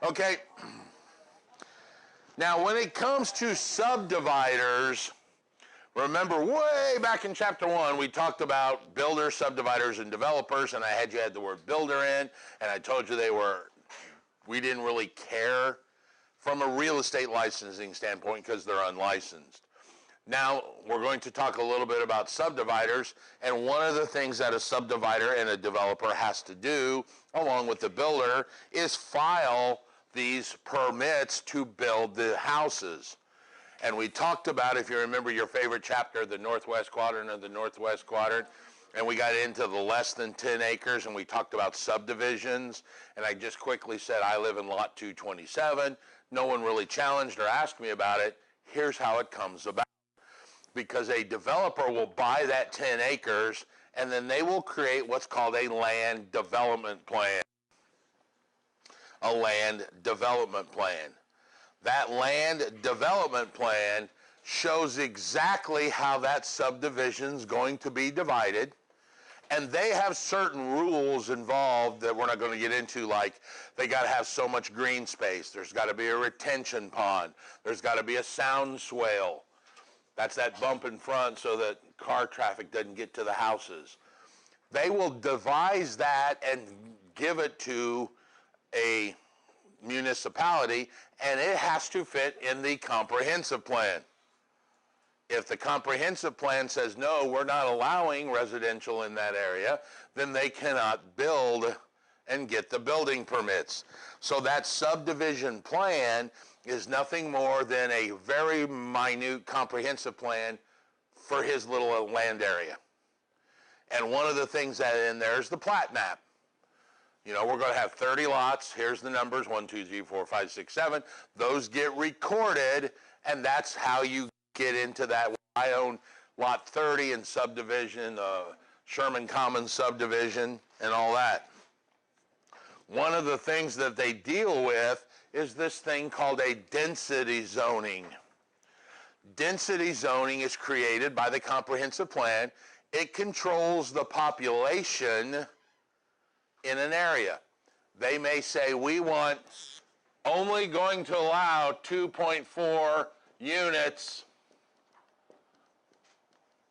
Okay. Now, when it comes to subdividers, remember way back in chapter 1, we talked about builders, subdividers, and developers, and I had you add the word builder in, and I told you we didn't really care from a real estate licensing standpoint because they're unlicensed. Now, we're going to talk a little bit about subdividers, and one of the things that a subdivider and a developer has to do, along with the builder, is file these permits to build the houses. And we talked about, if you remember your favorite chapter, the northwest quadrant of the northwest quadrant, and we got into the less than 10 acres, and we talked about subdivisions, and I just quickly said, I live in lot 227. No one really challenged or asked me about it. Here's how it comes about. Because a developer will buy that 10 acres, and then they will create what's called a land development plan. A land development plan. That land development plan shows exactly how that subdivision's going to be divided, and they have certain rules involved that we're not going to get into, like they got to have so much green space, there's got to be a retention pond, there's got to be a sound swale. That's that bump in front so that car traffic doesn't get to the houses. They will devise that and give it to a municipality, and it has to fit in the comprehensive plan. If the comprehensive plan says, no, we're not allowing residential in that area, then they cannot build and get the building permits. So that subdivision plan is nothing more than a very minute comprehensive plan for his little land area. And one of the things that in there is the plat map. You know, we're going to have 30 lots. Here's the numbers, 1, 2, 3, 4, 5, 6, 7. Those get recorded, and that's how you get into that. I own lot 30 in subdivision, Sherman Commons subdivision, and all that. One of the things that they deal with is this thing called a density zoning. Density zoning is created by the comprehensive plan. It controls the population in an area. They may say, we want only going to allow 2.4 units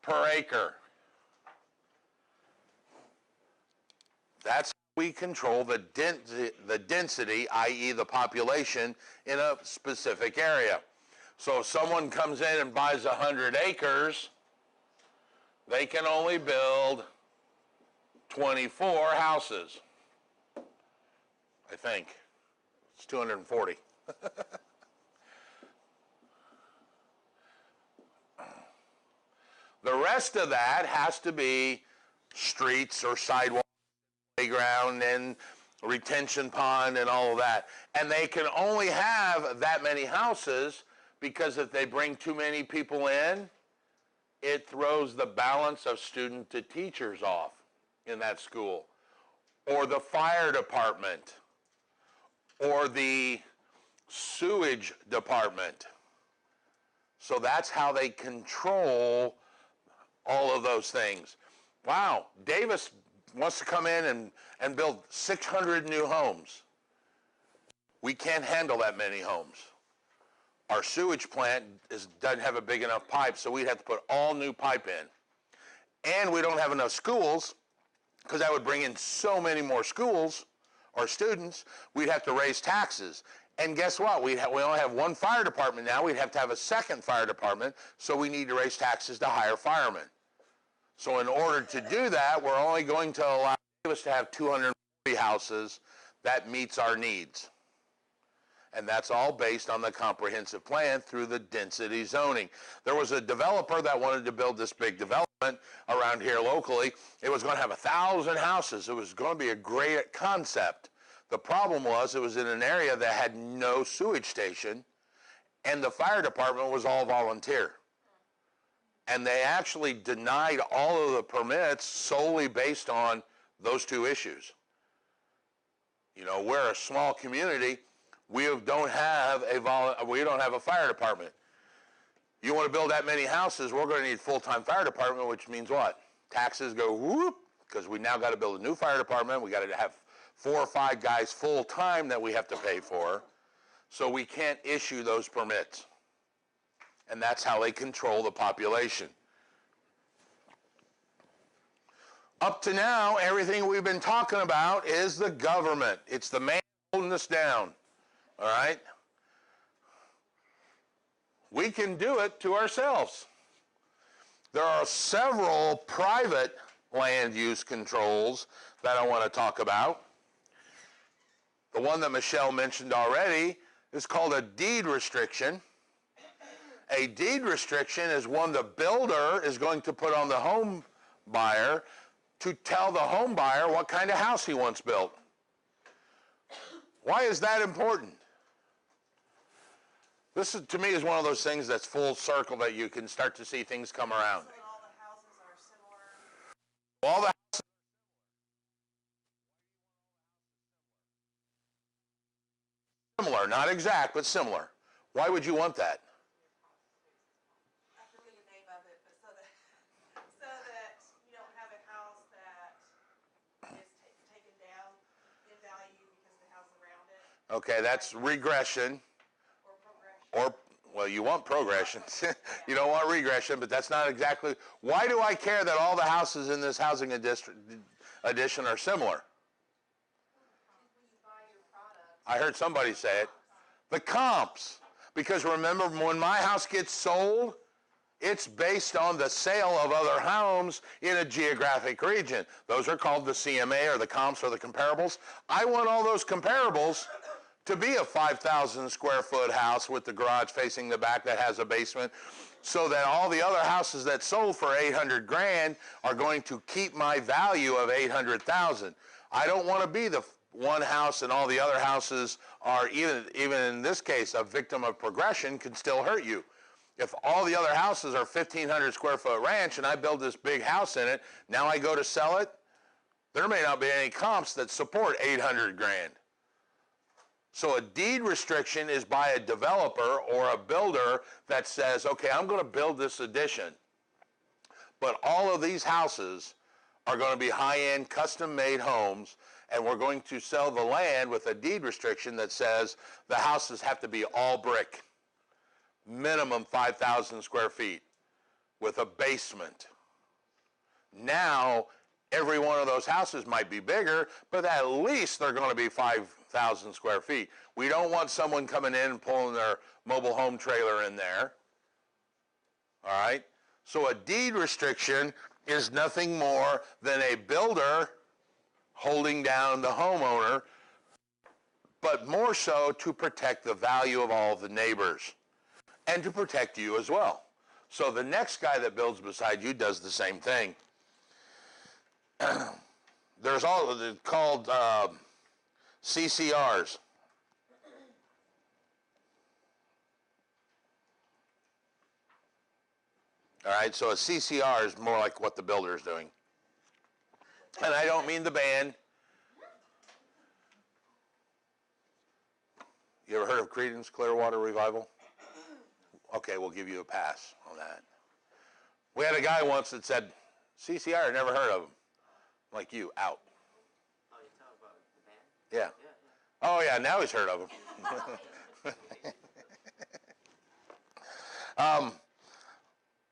per acre. That's how we control the density, i.e. the population in a specific area. So if someone comes in and buys 100 acres, they can only build 24 houses. I think. It's 240. The rest of that has to be streets or sidewalks, playground and retention pond and all of that. And they can only have that many houses because if they bring too many people in, it throws the balance of student to teachers off in that school, or the fire department, or the sewage department. So that's how they control all of those things. Wow, Davis wants to come in and build 600 new homes. We can't handle that many homes. Our sewage plant doesn't have a big enough pipe, so we'd have to put all new pipe in. And we don't have enough schools, because that would bring in so many more schools or students, we'd have to raise taxes. And guess what? We only have one fire department now. We'd have to have a second fire department, so we need to raise taxes to hire firemen. So in order to do that, we're only going to allow us to have 240 houses. That meets our needs. And that's all based on the comprehensive plan through the density zoning. There was a developer that wanted to build this big development around here locally. It was going to have 1,000 houses. It was going to be a great concept. The problem was it was in an area that had no sewage station, and the fire department was all volunteer. And they actually denied all of the permits solely based on those two issues. You know, we're a small community. We don't have a fire department. You want to build that many houses, we're going to need full-time fire department, which means what? Taxes go whoop, because we now got to build a new fire department. We got to have 4 or 5 guys full time that we have to pay for. So we can't issue those permits. And that's how they control the population. Up to now, everything we've been talking about is the government. It's the man holding us down. All right? We can do it to ourselves. There are several private land use controls that I want to talk about. The one that Michelle mentioned already is called a deed restriction. A deed restriction is one the builder is going to put on the home buyer to tell the home buyer what kind of house he wants built. Why is that important? This is, to me, is one of those things that's full circle that you can start to see things come around. So all the houses are similar? All the similar, not exact, but similar. Why would you want that? I forget the name of it, but so that you don't have a house that is taken down in value because of the house around it. Okay, that's regression. Or progression. Well, you want progression. You don't want regression, but that's not exactly. Why do I care that all the houses in this housing addition are similar? I heard somebody say it. The comps. Because remember, when my house gets sold, it's based on the sale of other homes in a geographic region. Those are called the CMA, or the comps, or the comparables. I want all those comparables to be a 5,000 square foot house with the garage facing the back that has a basement, so that all the other houses that sold for 800 grand are going to keep my value of 800,000. I don't want to be the one house and all the other houses are, even in this case, a victim of progression can still hurt you. If all the other houses are 1,500 square foot ranch and I build this big house in it, now I go to sell it, there may not be any comps that support 800 grand. So a deed restriction is by a developer or a builder that says, okay, I'm going to build this addition, but all of these houses are going to be high-end, custom-made homes, and we're going to sell the land with a deed restriction that says the houses have to be all brick, minimum 5,000 square feet, with a basement. Now, every one of those houses might be bigger, but at least they're going to be 5,000 square feet. We don't want someone coming in and pulling their mobile home trailer in there. All right? So a deed restriction is nothing more than a builder holding down the homeowner, but more so to protect the value of all the neighbors and to protect you as well. So the next guy that builds beside you does the same thing. There's all called CCRs. All right, so a CCR is more like what the builder is doing. And I don't mean the band. You ever heard of Creedence Clearwater Revival? Okay, we'll give you a pass on that. We had a guy once that said, CCR, never heard of him. Like you, out. Oh, you talk about the band? Yeah. Oh, yeah, now he's heard of him.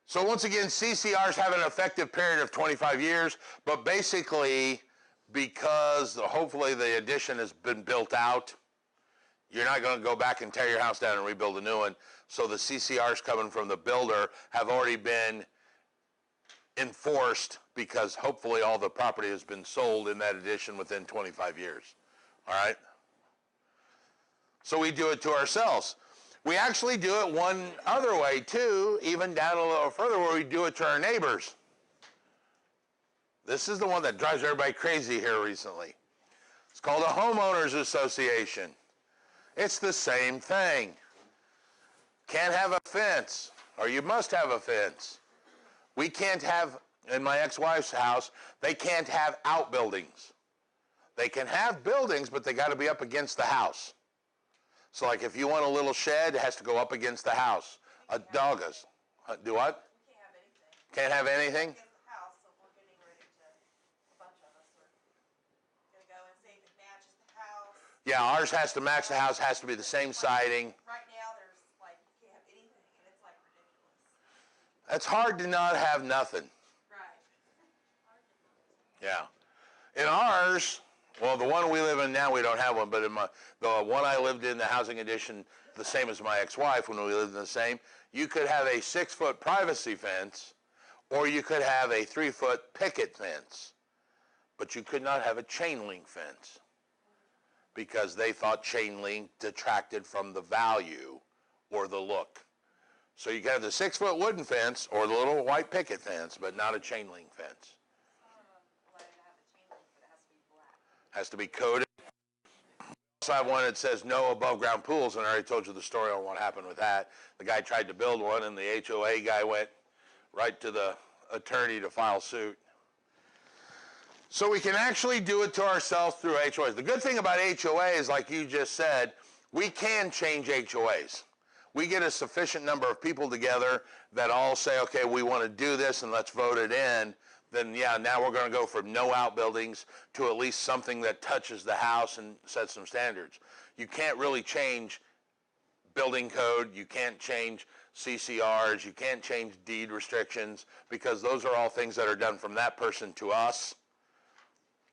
So once again, CCRs have an effective period of 25 years, but basically, because hopefully the addition has been built out, you're not going to go back and tear your house down and rebuild a new one. So the CCRs coming from the builder have already been enforced because hopefully all the property has been sold in that addition within 25 years. All right? So we do it to ourselves. We actually do it one other way too, even down a little further, where we do it to our neighbors. This is the one that drives everybody crazy here recently. It's called a Homeowners Association. It's the same thing. Can't have a fence, or you must have a fence. We can't have, in my ex-wife's house, they can't have outbuildings. They can have buildings, but they got to be up against the house. So like if you want a little shed, it has to go up against the house. A dog is. Do what? We can't have anything. Can't have anything? Against the house, so we're getting ready to, a bunch of us are going to go and see if it matches Yeah, ours has to match the house, has to be the same siding. Right now, there's like, you can't have anything, and it's like ridiculous. It's hard to not have nothing. Right. Yeah. In ours, well, the one we live in now, we don't have one, but in the one I lived in, the housing addition, the same as my ex-wife when we lived in the same, you could have a 6-foot privacy fence, or you could have a 3-foot picket fence, but you could not have a chain link fence because they thought chain link detracted from the value or the look. So you can have the 6-foot wooden fence or the little white picket fence, but not a chain link fence. Has to be coded. Also, I have one that says no above ground pools, and I already told you the story on what happened with that. The guy tried to build one, and the HOA guy went right to the attorney to file suit. So we can actually do it to ourselves through HOAs. The good thing about HOA is, like you just said, we can change HOAs. We get a sufficient number of people together that all say, okay, we want to do this and let's vote it in. Then yeah, now we're going to go from no outbuildings to at least something that touches the house and sets some standards. You can't really change building code. You can't change CCRs. You can't change deed restrictions because those are all things that are done from that person to us.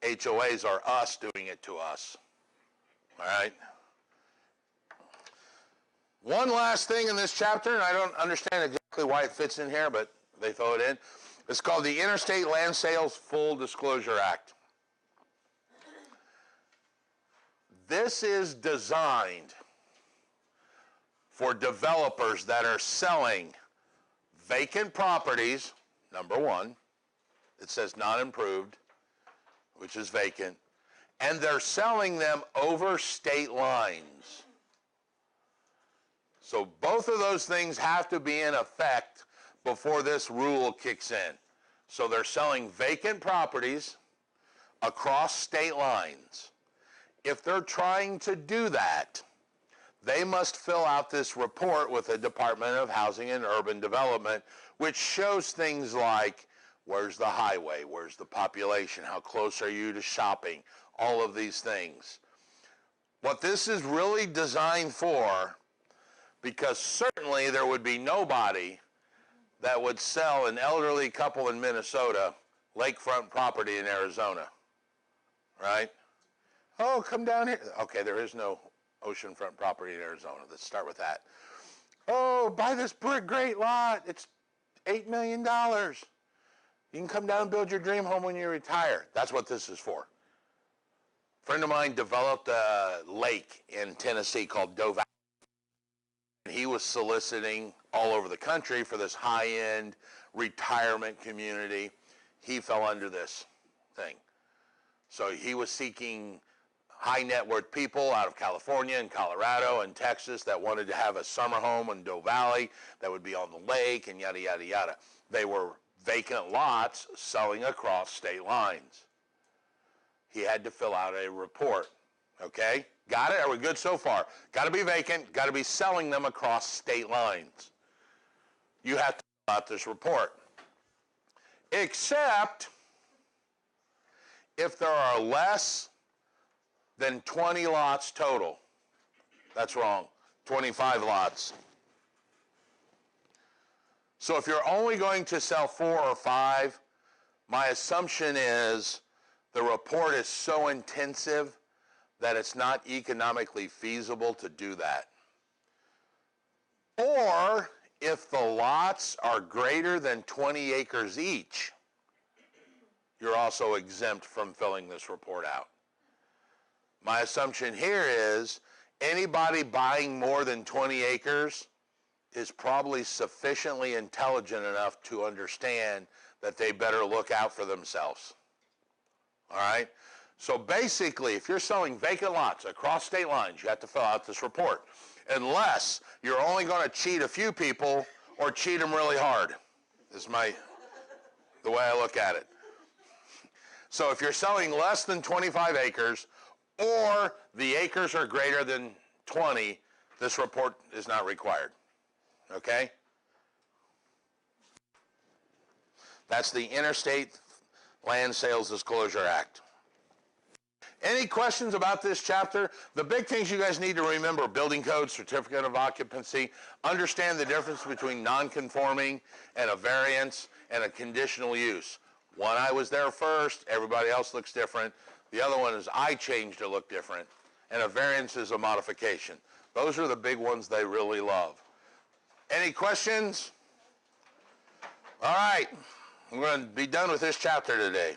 HOAs are us doing it to us. All right? One last thing in this chapter, and I don't understand exactly why it fits in here, but they throw it in. It's called the Interstate Land Sales Full Disclosure Act. This is designed for developers that are selling vacant properties, number one. It says not improved, which is vacant, and they're selling them over state lines. So both of those things have to be in effect before this rule kicks in. So they're selling vacant properties across state lines. If they're trying to do that, they must fill out this report with the Department of Housing and Urban Development, which shows things like where's the highway, where's the population, how close are you to shopping, all of these things. What this is really designed for, because certainly there would be nobody that would sell an elderly couple in Minnesota lakefront property in Arizona, right? Oh, come down here. Okay, there is no oceanfront property in Arizona. Let's start with that. Oh, buy this great lot. It's $8 million. You can come down and build your dream home when you retire. That's what this is for. A friend of mine developed a lake in Tennessee called Doe Valley. He was soliciting all over the country for this high-end retirement community. He fell under this thing. So he was seeking high net worth people out of California and Colorado and Texas that wanted to have a summer home in Doe Valley that would be on the lake and yada, yada, yada. They were vacant lots selling across state lines. He had to fill out a report. Okay? Got it? Are we good so far? Got to be vacant, got to be selling them across state lines. You have to fill out this report. Except if there are less than 20 lots total. That's wrong. 25 lots. So if you're only going to sell 4 or 5, my assumption is the report is so intensive that it's not economically feasible to do that. Or if the lots are greater than 20 acres each, you're also exempt from filling this report out. My assumption here is anybody buying more than 20 acres is probably sufficiently intelligent enough to understand that they better look out for themselves. All right? So basically, if you're selling vacant lots across state lines, you have to fill out this report. Unless you're only going to cheat a few people or cheat them really hard, is the way I look at it. So if you're selling less than 25 acres or the acres are greater than 20, this report is not required. Okay? That's the Interstate Land Sales Disclosure Act. Any questions about this chapter? The big things you guys need to remember: building code, certificate of occupancy, understand the difference between non-conforming and a variance and a conditional use. One, I was there first, everybody else looks different. The other one is I changed to look different, and a variance is a modification. Those are the big ones they really love. Any questions? All right, we're going to be done with this chapter today.